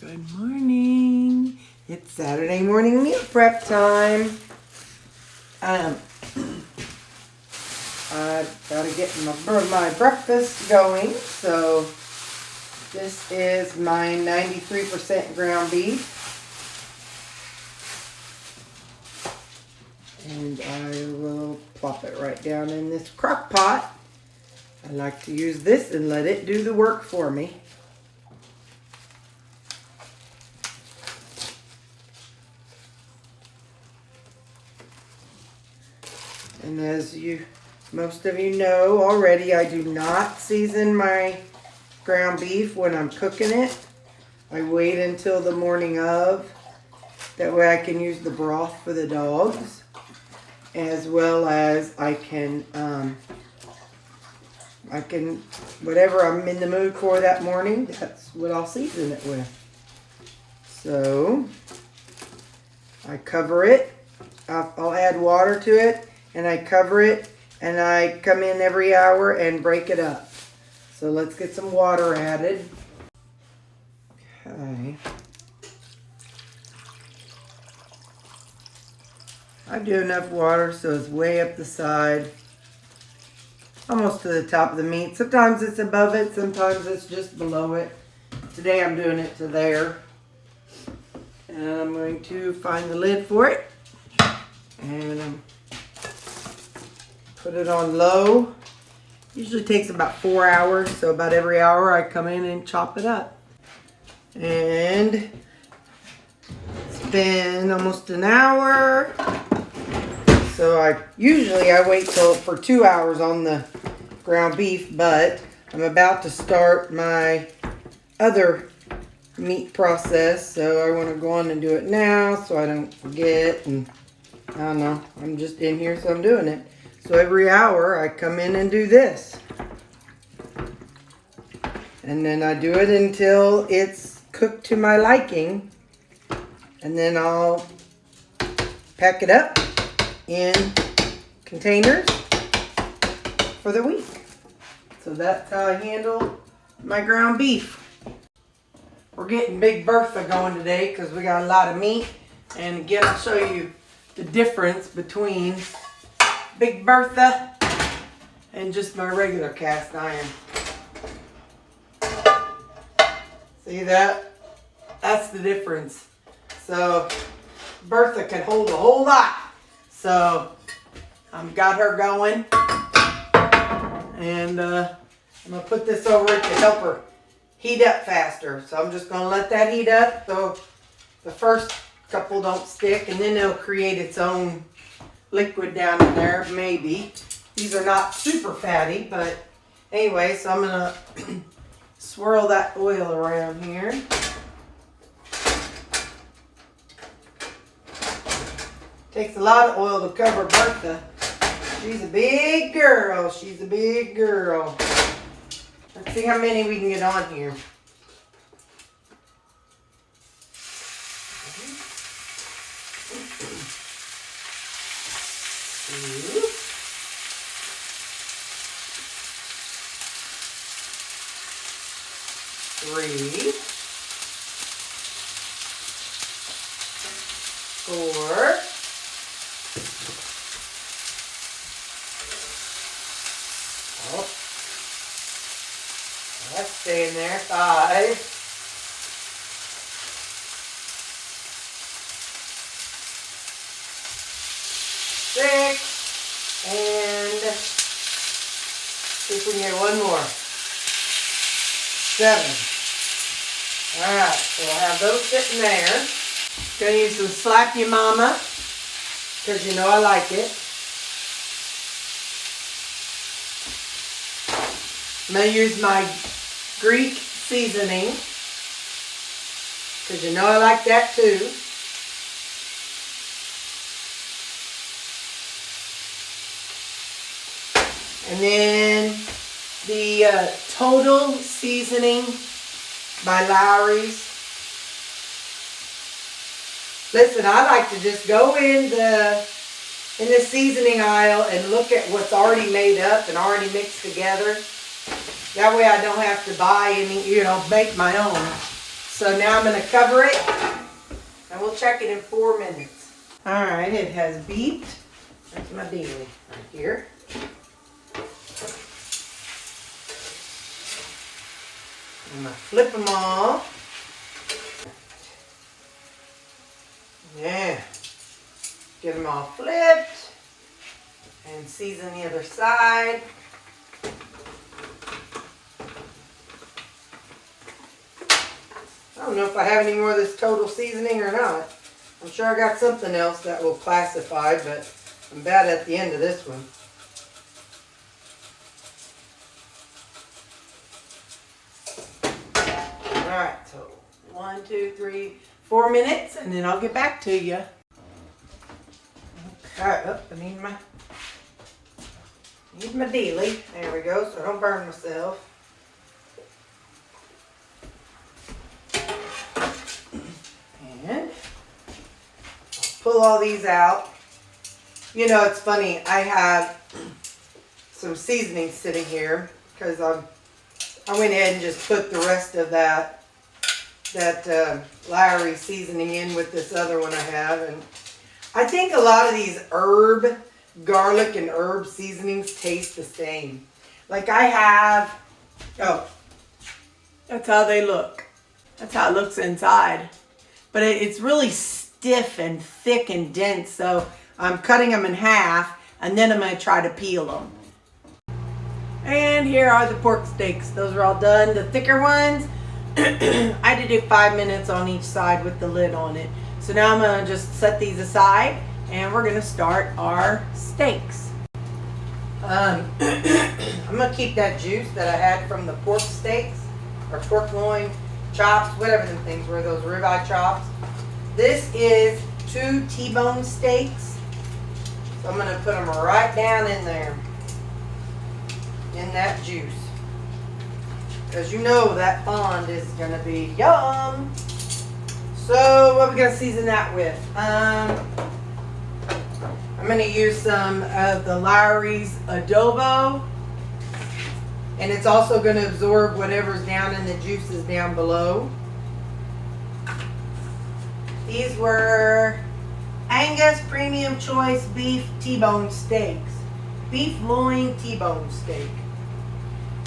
Good morning. It's Saturday morning meal prep time. I've got to get my breakfast going. So this is my 93% ground beef. And I will plop it right down in this crock pot. I like to use this and let it do the work for me. And as most of you know already, I do not season my ground beef when I'm cooking it. I wait until the morning of. That way I can use the broth for the dogs. As well as I can, whatever I'm in the mood for that morning, that's what I'll season it with. So, I cover it. I'll add water to it. And I cover it, and I come in every hour and break it up. So let's get some water added. Okay. I do enough water so it's way up the side. Almost to the top of the meat. Sometimes it's above it, sometimes it's just below it. Today I'm doing it to there. And I'm going to find the lid for it. And put it on low. Usually takes about 4 hours, so about every hour I come in and chop it up. And it's been almost an hour. So I wait for 2 hours on the ground beef, but I'm about to start my other meat process, so I want to go on and do it now so I don't forget. And I don't know, I'm just in here, so I'm doing it. So every hour I come in and do this. And then I do it until it's cooked to my liking. And then I'll pack it up in containers for the week. So that's how I handle my ground beef. We're getting Big Bertha going today because we got a lot of meat. And again, I'll show you the difference between Big Bertha and just my regular cast iron. See that? That's the difference. So Bertha can hold a whole lot. So I've got her going. And I'm going to put this over it to help her heat up faster. So I'm just going to let that heat up so the first couple don't stick, and then it'll create its own liquid down in there, maybe. These are not super fatty, but anyway, so I'm gonna swirl that oil around here. Takes a lot of oil to cover Bertha. She's a big girl. She's a big girl. Let's see how many we can get on here. Three, 4, 5, there. 5, 6, and see if we can get one more. 7. Alright, so we'll have those sitting there. Gonna use some Slap Ya Mama, because you know I like it. I'm gonna use my Greek seasoning, because you know I like that too. And then the Total Seasoning by Lawry's. Listen, I like to just go in the seasoning aisle and look at what's already made up and already mixed together. That way I don't have to buy any, make my own. So now I'm going to cover it and we'll check it in 4 minutes. All right, it has beeped. That's my dealie right here. I'm going to flip them all. Yeah. Get them all flipped. And season the other side. I don't know if I have any more of this total seasoning or not. I'm sure I got something else that will classify, but I'm bad at the end of this one. Alright, so 1, 2, 3, 4 minutes, and then I'll get back to you. Okay, I need my dealie. There we go, so I don't burn myself. And I'll pull all these out. You know, it's funny, I have some seasoning sitting here because I went ahead and just put the rest of that Calorie seasoning in with this other one I have. And I think a lot of these garlic and herb seasonings taste the same. Like I have, oh, that's how they look. That's how it looks inside. But it's really stiff and thick and dense, so I'm cutting them in half, and then I'm going to try to peel them. And here are the pork steaks. Those are all done. The thicker ones, I had to do 5 minutes on each side with the lid on it. So now I'm going to just set these aside, and we're going to start our steaks. I'm going to keep that juice that I had from the pork steaks, or pork loin, chops, whatever them things were, those ribeye chops. This is 2 T-bone steaks. So I'm going to put them right down in there, in that juice. Because you know that fond is going to be yum. So what are we going to season that with? I'm going to use some of the Lawry's adobo. And it's also going to absorb whatever's down in the juices down below. These were Angus Premium Choice Beef T-bone steaks. Beef loin T-bone steak.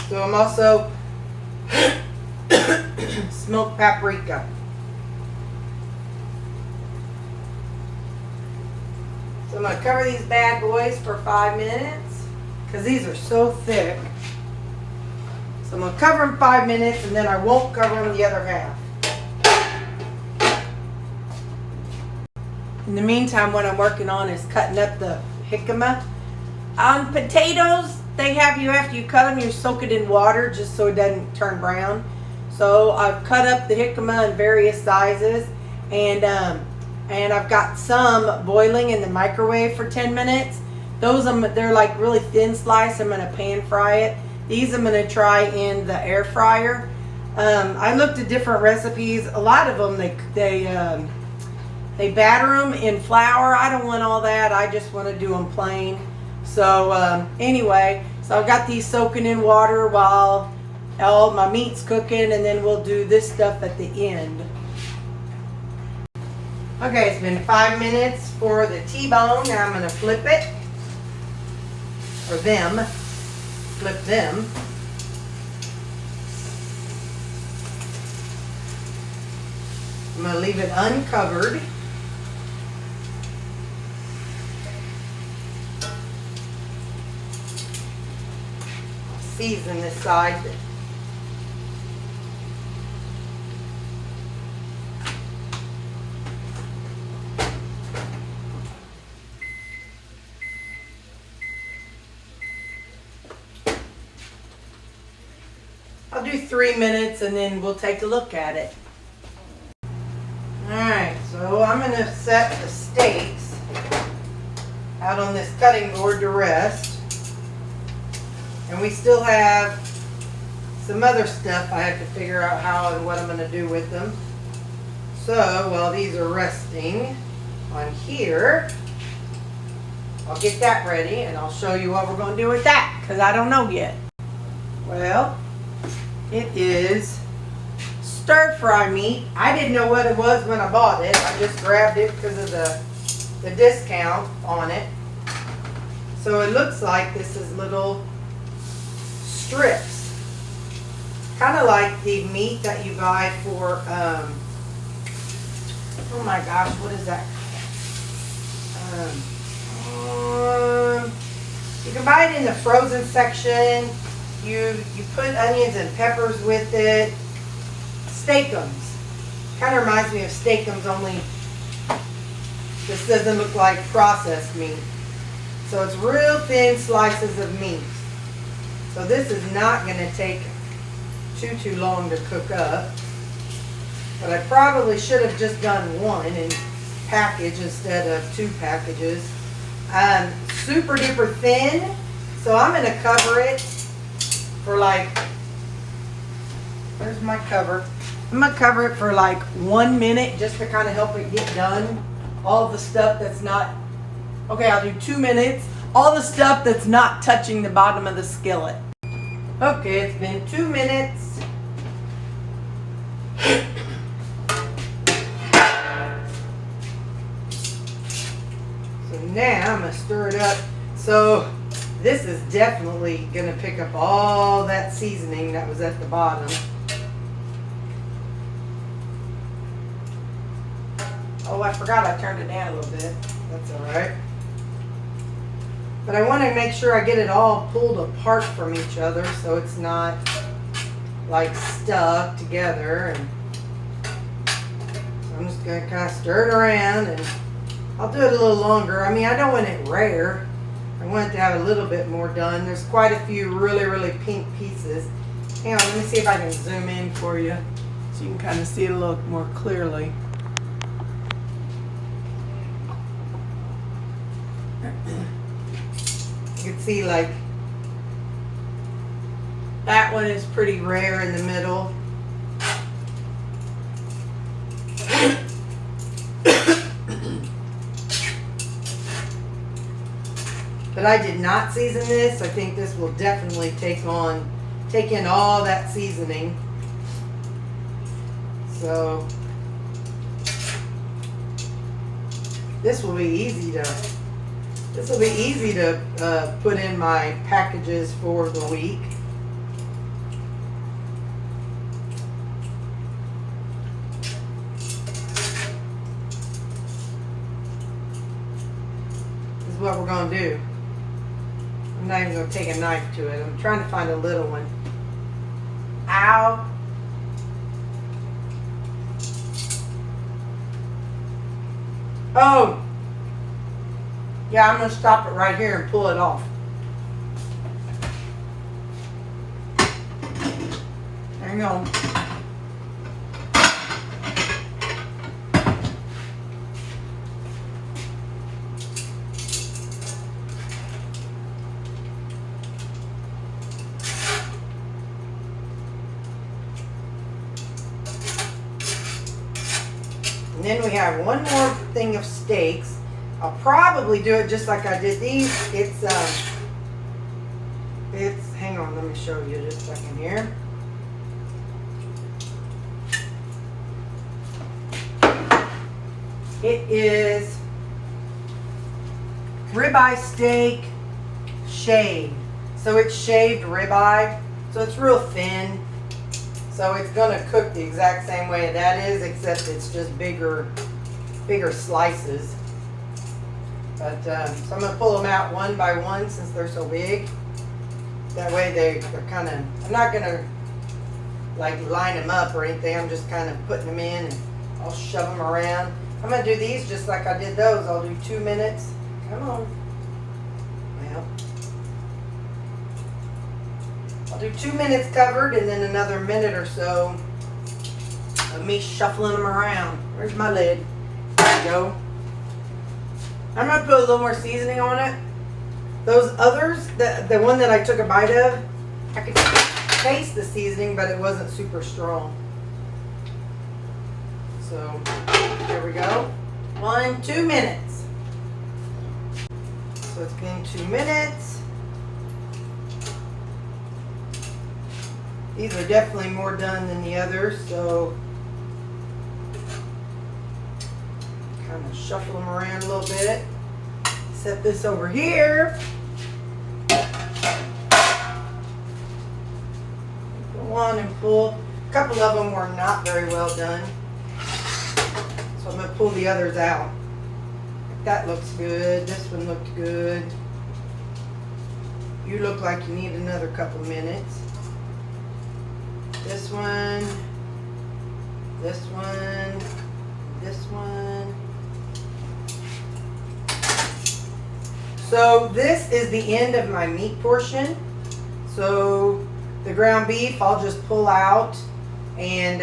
So I'm also smoked paprika. So I'm going to cover these bad boys for 5 minutes because these are so thick. So I'm going to cover them 5 minutes and then I won't cover them the other half. In the meantime, what I'm working on is cutting up the jicama. On potatoes, they have you, after you cut them, you soak it in water just so it doesn't turn brown. So I've cut up the jicama in various sizes, and I've got some boiling in the microwave for 10 minutes. Those, they're like really thin slice. I'm going to pan fry it. These I'm going to try in the air fryer. I looked at different recipes. A lot of them, they batter them in flour. I don't want all that. I just want to do them plain. So anyway, so I've got these soaking in water while all my meat's cooking, and then we'll do this stuff at the end. Okay, it's been 5 minutes for the T-bone. Now I'm going to flip it, or them. Flip them. I'm going to leave it uncovered. Season this side. I'll do 3 minutes and then we'll take a look at it. Alright, so I'm going to set the steaks out on this cutting board to rest. And we still have some other stuff I have to figure out how and what I'm going to do with them. So while these are resting on here, I'll get that ready and I'll show you what we're going to do with that, because I don't know yet. Well, it is stir fry meat. I didn't know what it was when I bought it. I just grabbed it because of the discount on it. So it looks like this is little strips. Kind of like the meat that you buy for, oh my gosh, what is that? You can buy it in the frozen section. You put onions and peppers with it. Steakums. Kind of reminds me of steakums, only this doesn't look like processed meat. So it's real thin slices of meat. So this is not going to take too long to cook up. But I probably should have just done one and package instead of 2 packages. Super duper thin. So I'm going to cover it for like, where's my cover? I'm going to cover it for like 1 minute just to kind of help it get done. All the stuff that's not, okay, I'll do 2 minutes. All the stuff that's not touching the bottom of the skillet. Okay, it's been 2 minutes. So now I'm going to stir it up. So this is definitely going to pick up all that seasoning that was at the bottom. Oh, I forgot I turned it down a little bit. That's all right. But I want to make sure I get it all pulled apart from each other so it's not like stuck together. And so I'm just going to kind of stir it around, and I'll do it a little longer. I mean, I don't want it rare. I want it to have a little bit more done. There's quite a few really pink pieces. Hang on, let me see if I can zoom in for you so you can kind of see it a little more clearly. You can see like that one is pretty rare in the middle. But I did not season this. I think this will definitely take in all that seasoning. So this will be easy to put in my packages for the week. This is what we're going to do. I'm not even going to take a knife to it. I'm trying to find a little one. Ow. Oh. Yeah, I'm going to stop it right here and pull it off. Hang on. And then we have one more thing of steaks. I'll probably do it just like I did these. It's hang on, let me show you just a second here. It is ribeye steak shaved. So it's shaved ribeye. So it's real thin. So it's gonna cook the exact same way that is, except it's just bigger slices. But so I'm gonna pull them out one by one since they're so big. That way they're kind of, I'm not gonna like line them up or anything. I'm just kind of putting them in and I'll shove them around. I'm gonna do these just like I did those. I'll do 2 minutes. Come on. Well, I'll do 2 minutes covered and then another minute or so of me shuffling them around. Where's my lid? There we go. I'm going to put a little more seasoning on it. Those others, the one that I took a bite of, I could taste the seasoning, but it wasn't super strong. So, there we go. 2 minutes. So it's been 2 minutes. These are definitely more done than the others, so kind of shuffle them around a little bit. Set this over here. Go on and pull. A couple of them were not very well done, so I'm going to pull the others out. That looks good. This one looked good. You look like you need another couple minutes. This one, this one, this one. So this is the end of my meat portion. So the ground beef I'll just pull out and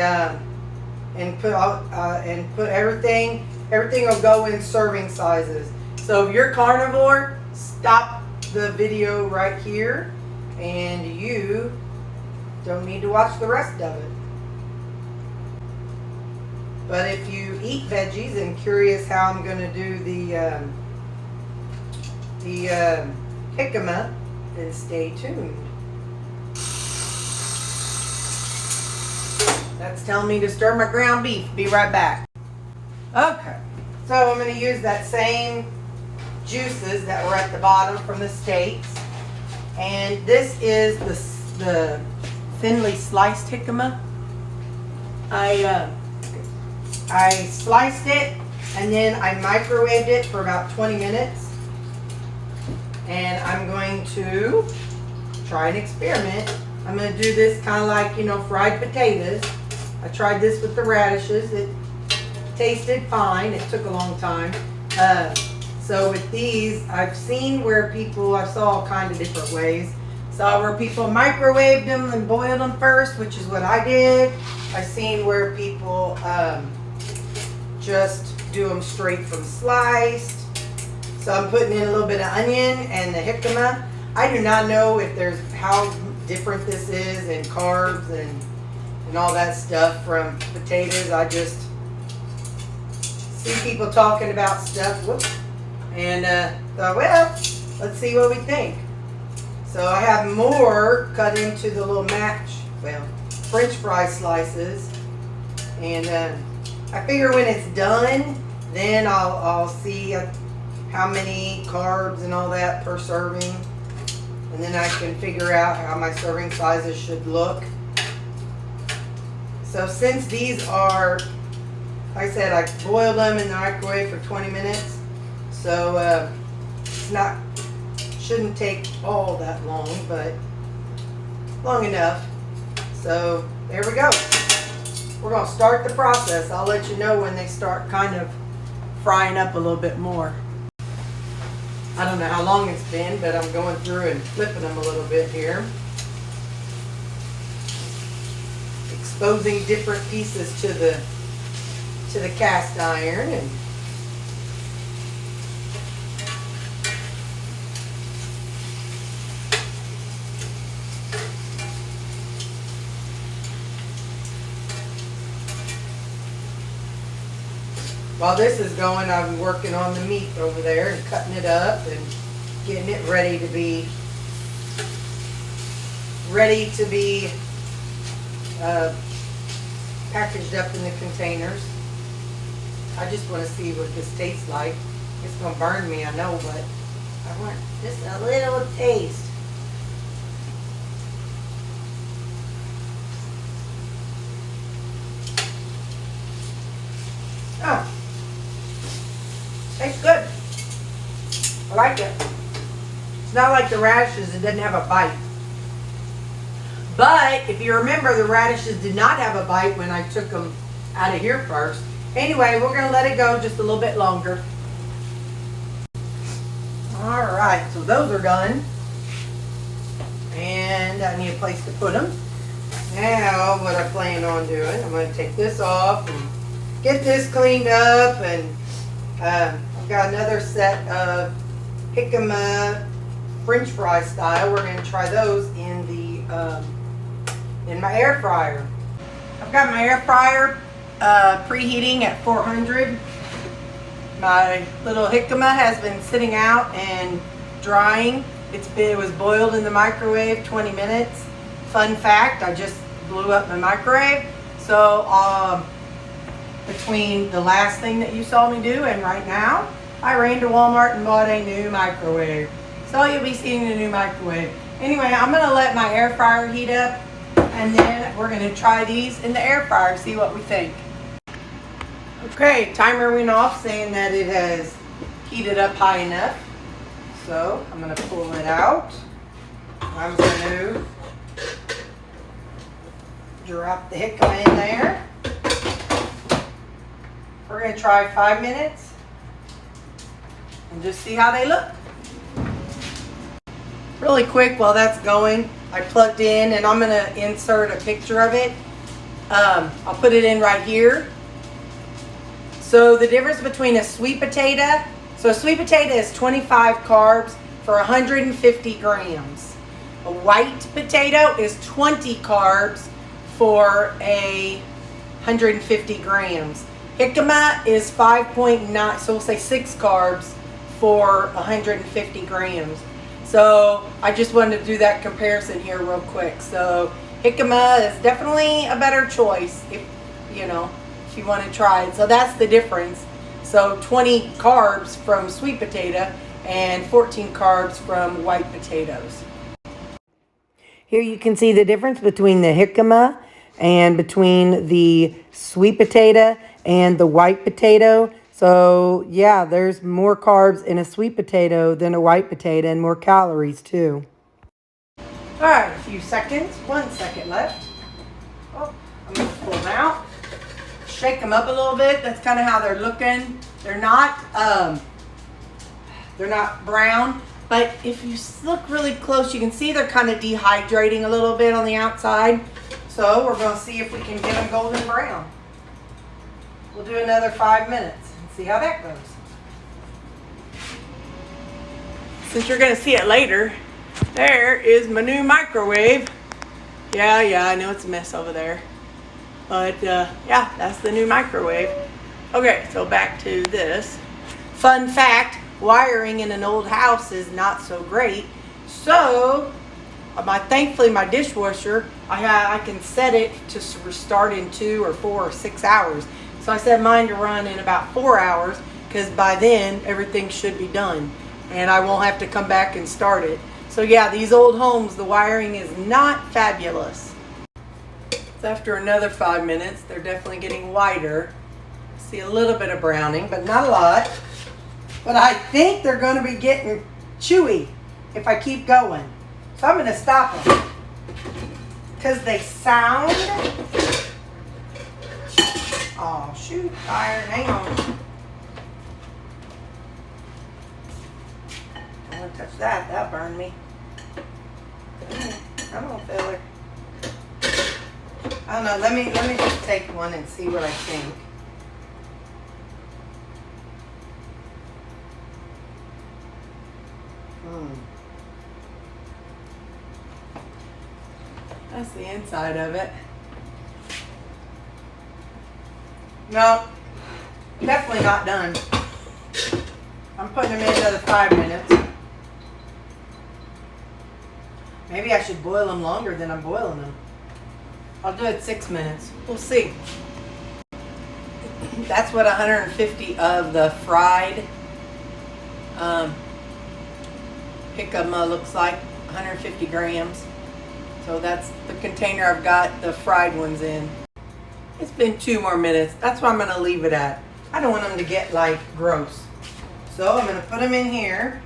put everything. Everything will go in serving sizes. So if you're carnivore, stop the video right here, and you don't need to watch the rest of it. But if you eat veggies and curious how I'm going to do the jicama, then stay tuned. That's telling me to stir my ground beef. Be right back. Okay, so I'm going to use that same juices that were at the bottom from the steaks, and this is the thinly sliced jicama. I sliced it and then I microwaved it for about 20 minutes, and I'm going to try an experiment. I'm going to do this kind of like, you know, fried potatoes. I tried this with the radishes. It tasted fine. It took a long time. So with these, I've seen where people, I saw all kinds of different ways. Saw where people microwaved them and boiled them first, which is what I did. I've seen where people just do them straight from sliced. So I'm putting in a little bit of onion and the jicama. I do not know if there's how different this is in carbs and all that stuff from potatoes. I just see people talking about stuff. Whoops. And thought, well, let's see what we think. So I have more cut into the little French fry slices. And I figure when it's done, then I'll see how many carbs and all that per serving. And then I can figure out how my serving sizes should look. So since these are, like I said, I boiled them in the microwave for 20 minutes. So shouldn't take all that long, but long enough. So there we go. We're going to start the process. I'll let you know when they start kind of frying up a little bit more. I don't know how long it's been, but I'm going through and flipping them a little bit here. Exposing different pieces to the cast iron. And while this is going, I'm working on the meat over there and cutting it up and getting it ready to be packaged up in the containers. I just want to see what this tastes like. It's going to burn me, I know, but I want just a little taste. Oh. Tastes good. I like it. It's not like the radishes, it doesn't have a bite. But if you remember, the radishes did not have a bite when I took them out of here first. Anyway, we're going to let it go just a little bit longer. Alright, so those are done. And I need a place to put them. Now, what I plan on doing, I'm going to take this off and get this cleaned up, and I've got another set of jicama French fry style. We're going to try those in my air fryer. I've got my air fryer preheating at 400. My little jicama has been sitting out and drying. It was boiled in the microwave 20 minutes. Fun fact, I just blew up my microwave. So between the last thing that you saw me do and right now, I ran to Walmart and bought a new microwave. So you'll be seeing the new microwave. Anyway, I'm gonna let my air fryer heat up, and then we're gonna try these in the air fryer, see what we think. Okay, timer went off saying that it has heated up high enough. So I'm gonna pull it out. I'm gonna drop the jicama in there. We're gonna try 5 minutes and just see how they look. Really quick while that's going, I plugged in and I'm gonna insert a picture of it. I'll put it in right here. So the difference between a sweet potato, so a sweet potato is 25 carbs for 150 grams. A white potato is 20 carbs for 150 grams. Jicama is 5.9, so we'll say 6 carbs for 150 grams. So I just wanted to do that comparison here real quick. So jicama is definitely a better choice if you want to try it. So that's the difference. So 20 carbs from sweet potato and 14 carbs from white potatoes. Here you can see the difference between the jicama and between the sweet potato and the white potato. So yeah, there's more carbs in a sweet potato than a white potato, and more calories too. All right, a few seconds, 1 second left. Oh, I'm gonna pull them out. Shake them up a little bit. That's kind of how they're looking. They're not brown, but if you look really close, you can see they're kind of dehydrating a little bit on the outside. So we're going to see if we can get them golden brown. We'll do another 5 minutes and see how that goes. Since you're going to see it later, there is my new microwave. Yeah, I know it's a mess over there. But yeah, that's the new microwave. Okay, so back to this. Fun fact, wiring in an old house is not so great. So thankfully my dishwasher, I can set it to restart in 2 or 4 or 6 hours. So I set mine to run in about 4 hours, because by then everything should be done and I won't have to come back and start it. So yeah, these old homes, the wiring is not fabulous. So after another 5 minutes, they're definitely getting whiter. See a little bit of browning, but not a lot. But I think they're going to be getting chewy if I keep going. So I'm going to stop them, because they sound... Oh, shoot, iron, hang on. I don't want to touch that. That'll burn me. Come on, fella. I don't know. Let me just take one and see what I think. That's the inside of it. No, definitely not done. I'm putting them in another 5 minutes. Maybe I should boil them longer than I'm boiling them. I'll do it 6 minutes. We'll see. That's what 150 of the fried jicama looks like, 150 grams. So that's the container I've got the fried ones in. It's been 2 more minutes. That's why I'm going to leave it at. I don't want them to get like gross. So I'm going to put them in here.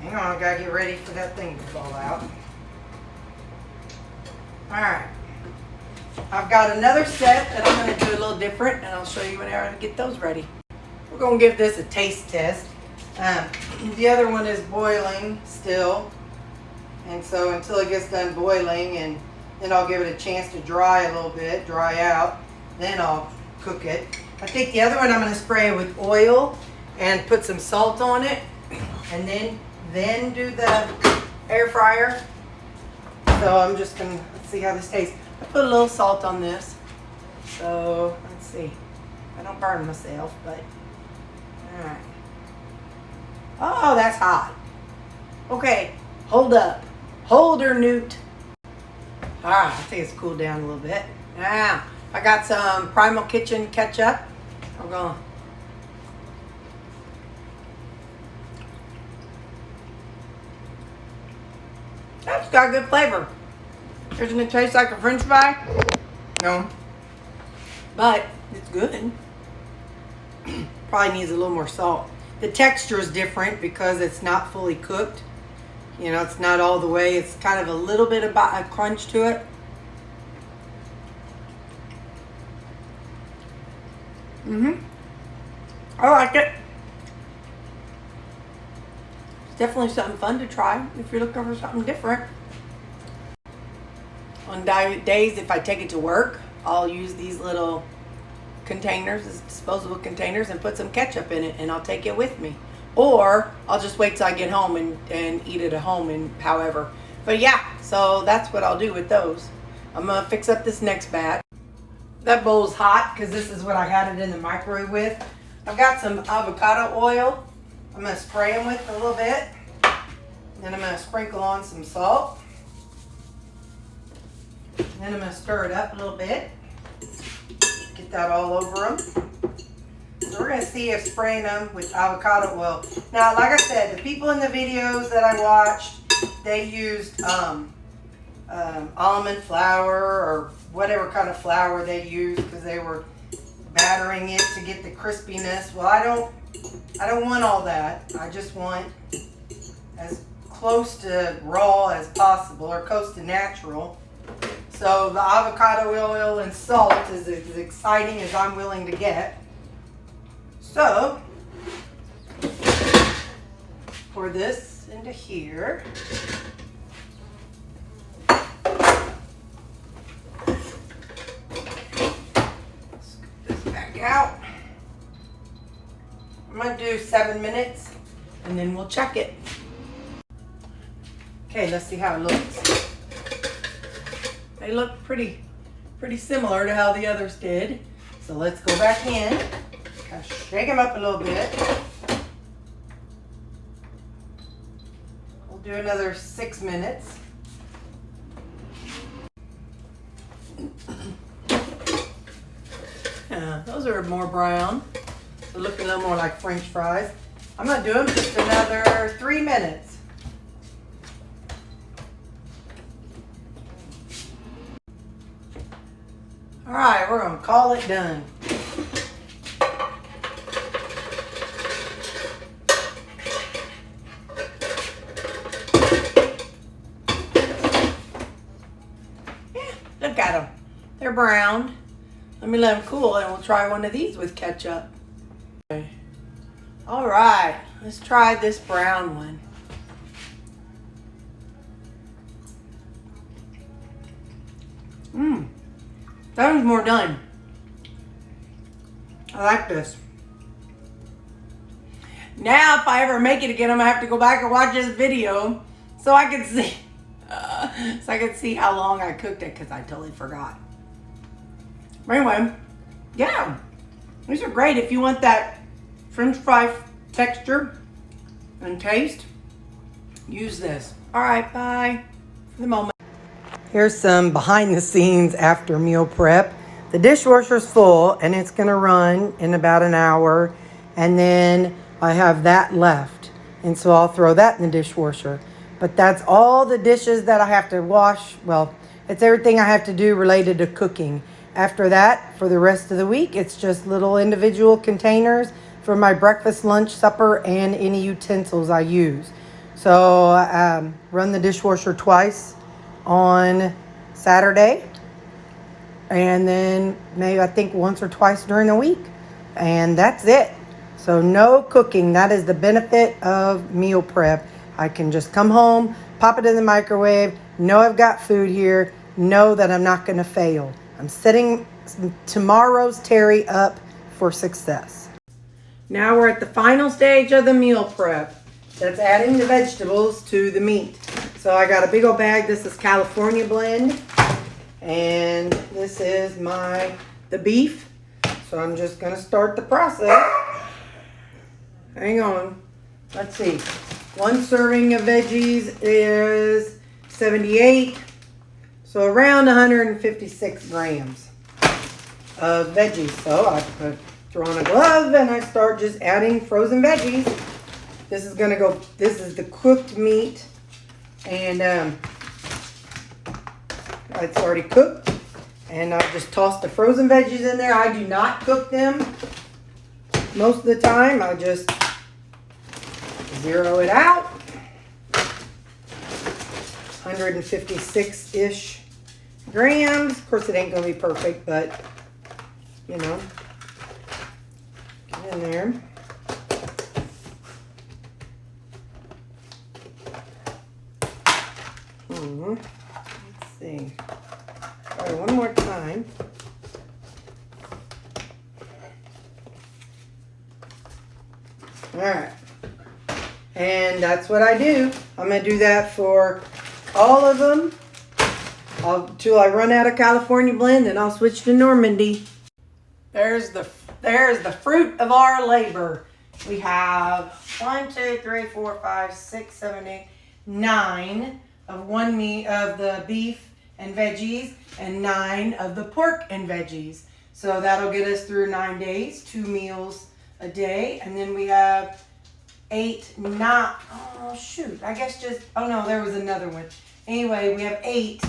Hang on, I got to get ready for that thing to fall out. Alright. I've got another set that I'm going to do a little different, and I'll show you whenever I get those ready. We're going to give this a taste test. The other one is boiling still. And so until it gets done boiling, and then I'll give it a chance to dry a little bit, dry out, then I'll cook it. I think the other one I'm going to spray it with oil and put some salt on it, and then do the air fryer. So I'm just going to, let's see how this tastes. I put a little salt on this. So let's see. I don't burn myself, but alright. Oh, that's hot. Okay, hold up. Hold her, Newt. Alright, I think it's cooled down a little bit. Now, I got some Primal Kitchen ketchup. I'm going. That's got good flavor. Isn't it taste like a French fry? No. But it's good. Probably needs a little more salt. The texture is different because it's not fully cooked. You know, it's not all the way. It's kind of a little bit of a crunch to it. I like it. It's definitely something fun to try if you're looking for something different. On days, if I take it to work, I'll use these little containers, these disposable containers, and put some ketchup in it, and I'll take it with me. Or I'll just wait till I get home and eat it at home, and however. But yeah, so that's what I'll do with those. I'm going to fix up this next batch. That bowl's hot because this is what I had it in the microwave with. I've got some avocado oil. I'm going to spray them with a little bit. Then I'm going to sprinkle on some salt. Then I'm going to stir it up a little bit. Get that all over them. So we're going to see if spraying them with avocado oil. Now, like I said, the people in the videos that I watched, they used almond flour or whatever kind of flour they used because they were battering it to get the crispiness. Well, I don't want all that. I just want as close to raw as possible or close to natural. So the avocado oil and salt is as exciting as I'm willing to get. So, pour this into here. Scoop this back out. I'm going to do 7 minutes and then we'll check it. Okay, let's see how it looks. They look pretty similar to how the others did. So let's go back in. Kind of shake them up a little bit. We'll do another 6 minutes. Yeah, those are more brown. They look a little more like French fries. I'm going to do them just another 3 minutes. All right, we're going to call it done. Yeah, look at them. They're browned. Let me let them cool and we'll try one of these with ketchup. Okay. All right, let's try this brown one. That one's more done. I like this. Now, if I ever make it again, I'm gonna have to go back and watch this video so I can see, how long I cooked it because I totally forgot. But anyway, yeah, these are great if you want that French fry texture and taste. Use this. All right, bye for the moment. Here's some behind the scenes after meal prep. The dishwasher's full and it's gonna run in about an hour. And then I have that left. And so I'll throw that in the dishwasher. But that's all the dishes that I have to wash. Well, it's everything I have to do related to cooking. After that, for the rest of the week, it's just little individual containers for my breakfast, lunch, supper, and any utensils I use. So run the dishwasher twice on Saturday, and then maybe I think once or twice during the week, and that's it. So no cooking. That is the benefit of meal prep. I can just come home, pop it in the microwave, know I've got food here, know that I'm not going to fail. I'm setting tomorrow's Terry up for success. Now we're at the final stage of the meal prep. That's adding the vegetables to the meat. So I got a big old bag. This is California blend. And this is the beef. So I'm just going to start the process. Hang on. Let's see. 1 serving of veggies is 78. So around 156 grams of veggies. So I throw on a glove and I start just adding frozen veggies. This is gonna go, this is the cooked meat, and it's already cooked. And I'll just toss the frozen veggies in there. I do not cook them most of the time. I just zero it out. 156-ish grams. Of course, it ain't gonna be perfect, but you know, get in there. Let's see. All right, one more time. All right. And that's what I do. I'm going to do that for all of them until I run out of California blend, and I'll switch to Normandy. There's the fruit of our labor. We have 1, 2, 3, 4, 5, 6, 7, 8, 9 of one meat of the beef and veggies, and 9 of the pork and veggies. So that'll get us through 9 days, 2 meals a day. And then we have 8, not, oh shoot, I guess just, oh no, there was another one. Anyway, we have 8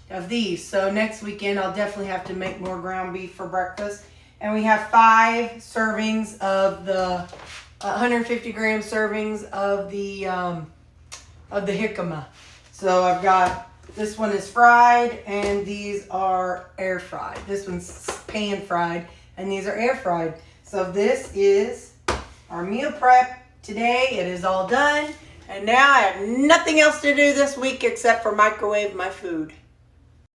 of these. So next weekend I'll definitely have to make more ground beef for breakfast. And we have 5 servings of the 150 gram servings of the jicama. So I've got, this one is fried and these are air fried. This one's pan fried and these are air fried. So this is our meal prep today. It is all done. And now I have nothing else to do this week except for microwave my food.